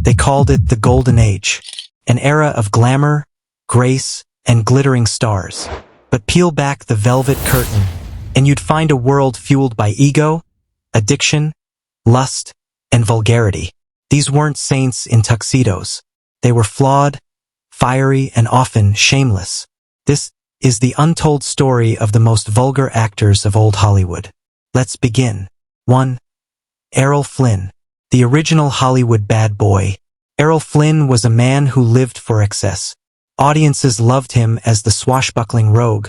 They called it the Golden Age, an era of glamour, grace, and glittering stars. But peel back the velvet curtain, and you'd find a world fueled by ego, addiction, lust, and vulgarity. These weren't saints in tuxedos. They were flawed, fiery, and often shameless. This is the untold story of the most vulgar actors of old Hollywood. Let's begin. 1. Errol Flynn, the original Hollywood bad boy. Errol Flynn was a man who lived for excess. Audiences loved him as the swashbuckling rogue,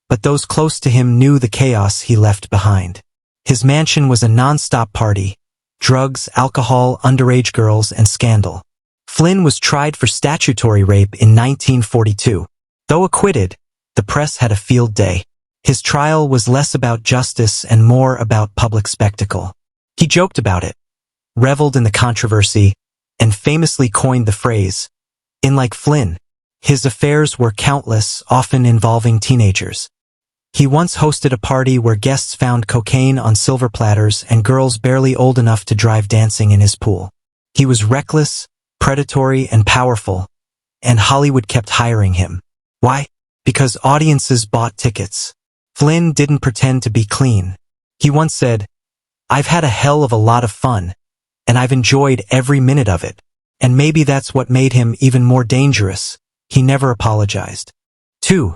but those close to him knew the chaos he left behind. His mansion was a non-stop party: drugs, alcohol, underage girls, and scandal. Flynn was tried for statutory rape in 1942. Though acquitted, the press had a field day. His trial was less about justice and more about public spectacle. He joked about it, reveled in the controversy, and famously coined the phrase, "In like Flynn." His affairs were countless, often involving teenagers. He once hosted a party where guests found cocaine on silver platters and girls barely old enough to drive dancing in his pool. He was reckless, predatory, and powerful, and Hollywood kept hiring him. Why? Because audiences bought tickets. Flynn didn't pretend to be clean. He once said, "I've had a hell of a lot of fun, and I've enjoyed every minute of it." And maybe that's what made him even more dangerous. He never apologized. 2.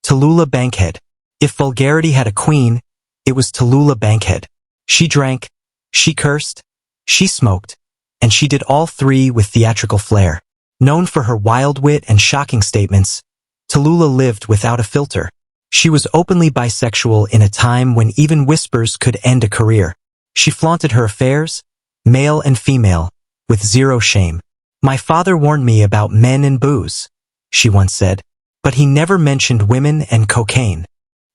Tallulah Bankhead. If vulgarity had a queen, it was Tallulah Bankhead. She drank, she cursed, she smoked, and she did all three with theatrical flair. Known for her wild wit and shocking statements, Tallulah lived without a filter. She was openly bisexual in a time when even whispers could end a career. She flaunted her affairs, male and female, with zero shame. "My father warned me about men and booze," she once said, but he never mentioned women and cocaine.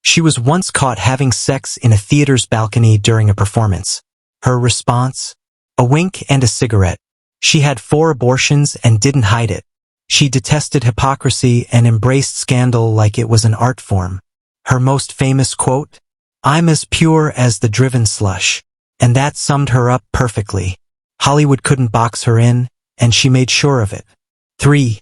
She was once caught having sex in a theater's balcony during a performance. Her response? A wink and a cigarette. She had 4 abortions and didn't hide it. She detested hypocrisy and embraced scandal like it was an art form. Her most famous quote? "I'm as pure as the driven slush." And that summed her up perfectly. Hollywood couldn't box her in, and she made sure of it. 3.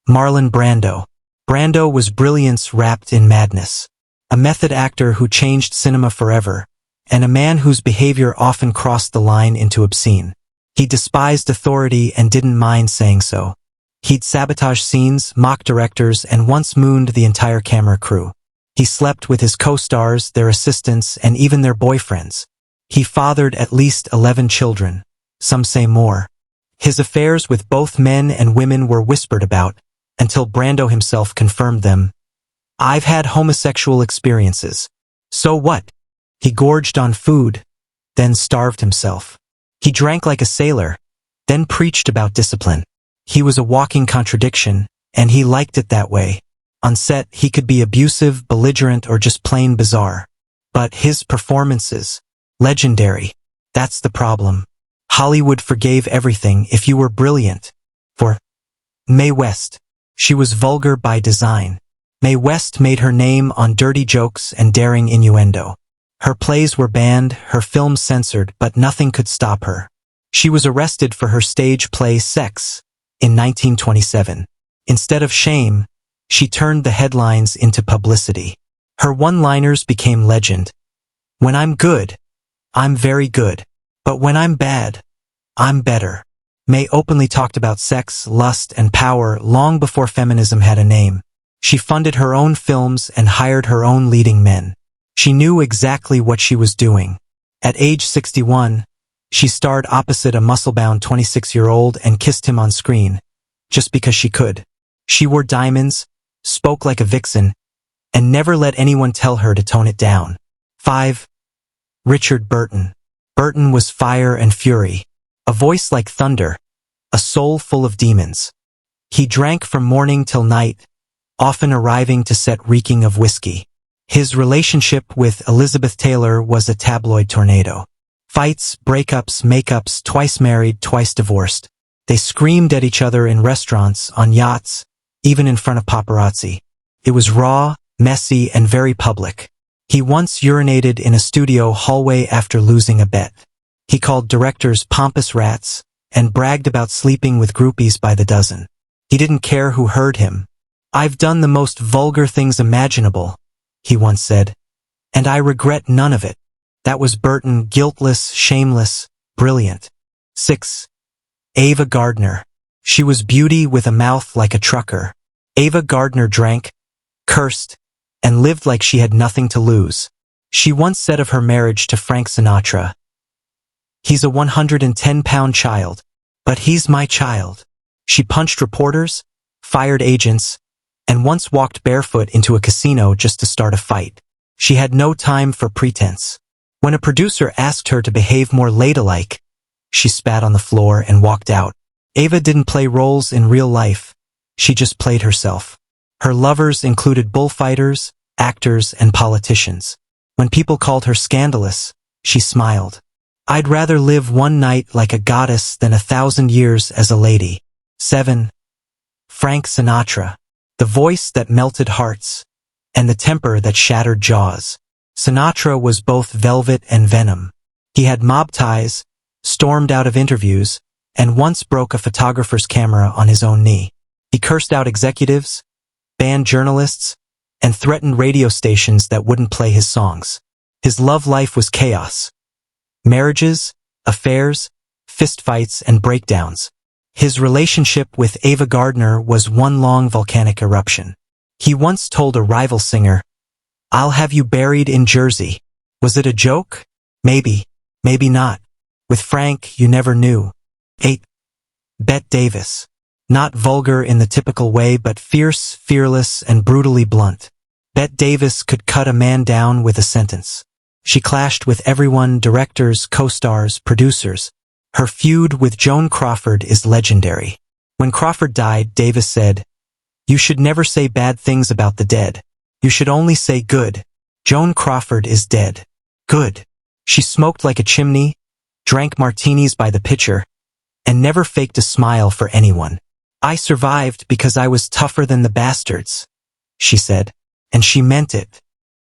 Marlon Brando. Brando was brilliance wrapped in madness. A method actor who changed cinema forever, and a man whose behavior often crossed the line into obscene. He despised authority and didn't mind saying so. He'd sabotage scenes, mock directors, and once mooned the entire camera crew. He slept with his co-stars, their assistants, and even their boyfriends. He fathered at least 11 children, some say more. His affairs with both men and women were whispered about, until Brando himself confirmed them. "I've had homosexual experiences." So what? He gorged on food, then starved himself. He drank like a sailor, then preached about discipline. He was a walking contradiction, and he liked it that way. On set, he could be abusive, belligerent, or just plain bizarre. But his performances, legendary. That's the problem. Hollywood forgave everything if you were brilliant. For Mae West, she was vulgar by design. Mae West made her name on dirty jokes and daring innuendo. Her plays were banned, her films censored, but nothing could stop her. She was arrested for her stage play Sex in 1927. Instead of shame, she turned the headlines into publicity. Her one-liners became legend. "When I'm good, I'm very good. But when I'm bad, I'm better." Mae openly talked about sex, lust, and power long before feminism had a name. She funded her own films and hired her own leading men. She knew exactly what she was doing. At age 61, she starred opposite a muscle-bound 26-year-old and kissed him on screen, just because she could. She wore diamonds, spoke like a vixen, and never let anyone tell her to tone it down. 5. Richard Burton. Burton was fire and fury, a voice like thunder, a soul full of demons. He drank from morning till night, often arriving to set reeking of whiskey. His relationship with Elizabeth Taylor was a tabloid tornado. Fights, breakups, makeups, twice married, twice divorced. They screamed at each other in restaurants, on yachts, even in front of paparazzi. It was raw, messy, and very public. He once urinated in a studio hallway after losing a bet. He called directors pompous rats, and bragged about sleeping with groupies by the dozen. He didn't care who heard him. "I've done the most vulgar things imaginable," he once said, "and I regret none of it." That was Burton, guiltless, shameless, brilliant. 6. Ava Gardner. She was beauty with a mouth like a trucker. Ava Gardner drank, cursed, and lived like she had nothing to lose. She once said of her marriage to Frank Sinatra, "He's a 110-pound child, but he's my child." She punched reporters, fired agents, and once walked barefoot into a casino just to start a fight. She had no time for pretense. When a producer asked her to behave more ladylike, she spat on the floor and walked out. Ava didn't play roles in real life. She just played herself. Her lovers included bullfighters, actors, and politicians. When people called her scandalous, she smiled. "I'd rather live one night like a goddess than 1,000 years as a lady." 7. Frank Sinatra. The voice that melted hearts, and the temper that shattered jaws. Sinatra was both velvet and venom. He had mob ties, stormed out of interviews, and once broke a photographer's camera on his own knee. He cursed out executives, banned journalists, and threatened radio stations that wouldn't play his songs. His love life was chaos. Marriages, affairs, fistfights, and breakdowns. His relationship with Ava Gardner was one long volcanic eruption. He once told a rival singer, "I'll have you buried in Jersey." Was it a joke? Maybe, maybe not. With Frank, you never knew. 8. Bette Davis. Not vulgar in the typical way, but fierce, fearless, and brutally blunt. Bette Davis could cut a man down with a sentence. She clashed with everyone, directors, co-stars, producers. Her feud with Joan Crawford is legendary. When Crawford died, Davis said, "You should never say bad things about the dead. You should only say good. Joan Crawford is dead. Good." She smoked like a chimney, drank martinis by the pitcher, and never faked a smile for anyone. "I survived because I was tougher than the bastards," she said, and she meant it.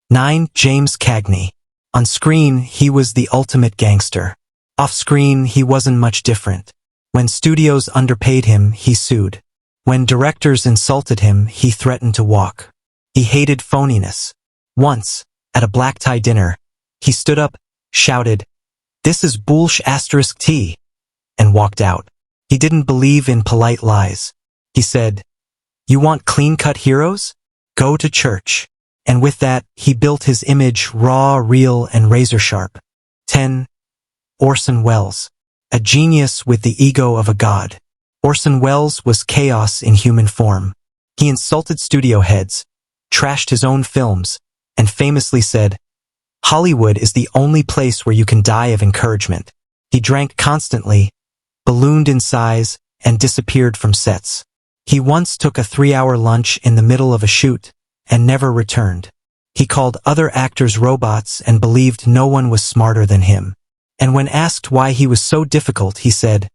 9. James Cagney. On screen, he was the ultimate gangster. Off-screen, he wasn't much different. When studios underpaid him, he sued. When directors insulted him, he threatened to walk. He hated phoniness. Once, at a black-tie dinner, he stood up, shouted, "This is *T," and walked out. He didn't believe in polite lies. He said, "You want clean-cut heroes? Go to church." And with that, he built his image raw, real, and razor-sharp. 10. Orson Welles. A genius with the ego of a god. Orson Welles was chaos in human form. He insulted studio heads, trashed his own films, and famously said, "Hollywood is the only place where you can die of encouragement." He drank constantly, ballooned in size, and disappeared from sets. He once took a 3-hour lunch in the middle of a shoot, and never returned. He called other actors robots and believed no one was smarter than him. And when asked why he was so difficult, he said,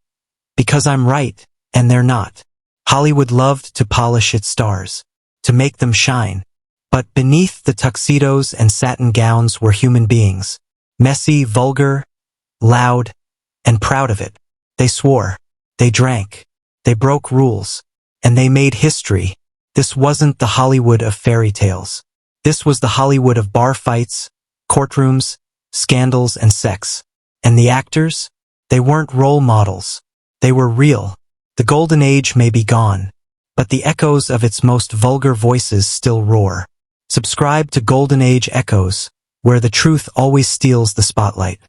"Because I'm right, and they're not." Hollywood loved to polish its stars, to make them shine. But beneath the tuxedos and satin gowns were human beings. Messy, vulgar, loud, and proud of it. They swore, they drank, they broke rules, and they made history. This wasn't the Hollywood of fairy tales. This was the Hollywood of bar fights, courtrooms, scandals, and sex. And the actors? They weren't role models. They were real. The golden age may be gone, but the echoes of its most vulgar voices still roar. Subscribe to Golden Age Echoes, where the truth always steals the spotlight.